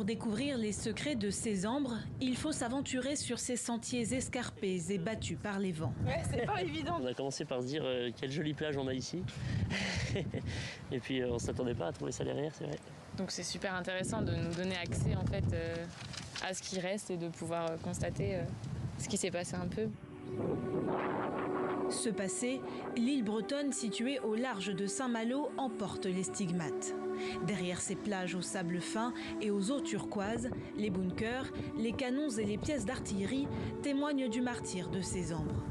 Pour découvrir les secrets de ces ambres, il faut s'aventurer sur ces sentiers escarpés et battus par les vents. Ouais, c'est pas évident. On a commencé par se dire quelle jolie plage on a ici. Et puis on s'attendait pas à trouver ça derrière, c'est vrai. Donc c'est super intéressant de nous donner accès en fait à ce qui reste et de pouvoir constater ce qui s'est passé un peu. Ce passé, l'île bretonne située au large de Saint-Malo en porte les stigmates. Derrière ces plages au sable fin et aux eaux turquoises, les bunkers, les canons et les pièces d'artillerie témoignent du martyre de ces ambres.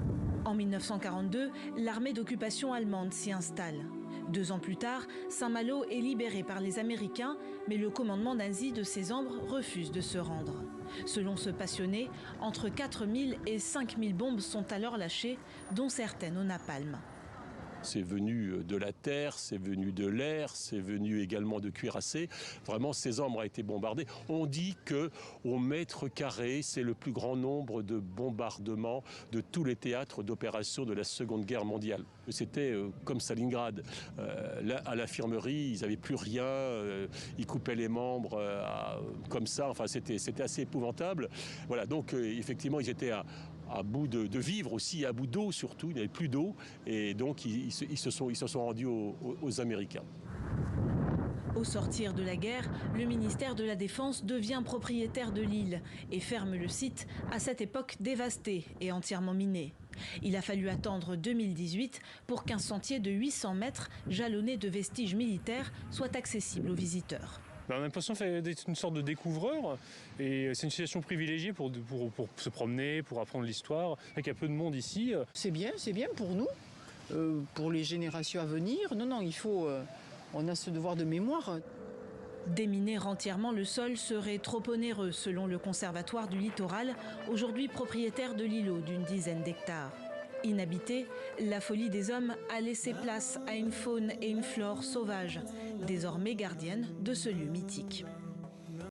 En 1942, l'armée d'occupation allemande s'y installe. 2 ans plus tard, Saint-Malo est libéré par les Américains, mais le commandement nazi de ces ambres refuse de se rendre. Selon ce passionné, entre 4000 et 5000 bombes sont alors lâchées, dont certaines au napalm. C'est venu de la terre, c'est venu de l'air, c'est venu également de cuirassés. Vraiment, ces ambres ont été bombardés. On dit qu'au mètre carré, c'est le plus grand nombre de bombardements de tous les théâtres d'opération de la Seconde Guerre mondiale. C'était comme Stalingrad. Là, à l'infirmerie, ils n'avaient plus rien, ils coupaient les membres comme ça. Enfin, c'était assez épouvantable. Voilà, donc effectivement, ils étaient à bout de vivre aussi, à bout d'eau surtout, il n'y avait plus d'eau, et donc ils se sont rendus aux Américains. Au sortir de la guerre, le ministère de la Défense devient propriétaire de l'île et ferme le site, à cette époque dévasté et entièrement miné. Il a fallu attendre 2018 pour qu'un sentier de 800 mètres, jalonné de vestiges militaires, soit accessible aux visiteurs. On a l'impression d'être une sorte de découvreur et c'est une situation privilégiée pour se promener, pour apprendre l'histoire. Il y a peu de monde ici. C'est bien pour nous, pour les générations à venir. Non, on a ce devoir de mémoire. Déminer entièrement le sol serait trop onéreux selon le Conservatoire du littoral, aujourd'hui propriétaire de l'îlot d'une dizaine d'hectares. Inhabité, la folie des hommes a laissé place à une faune et une flore sauvages, désormais gardiennes de ce lieu mythique.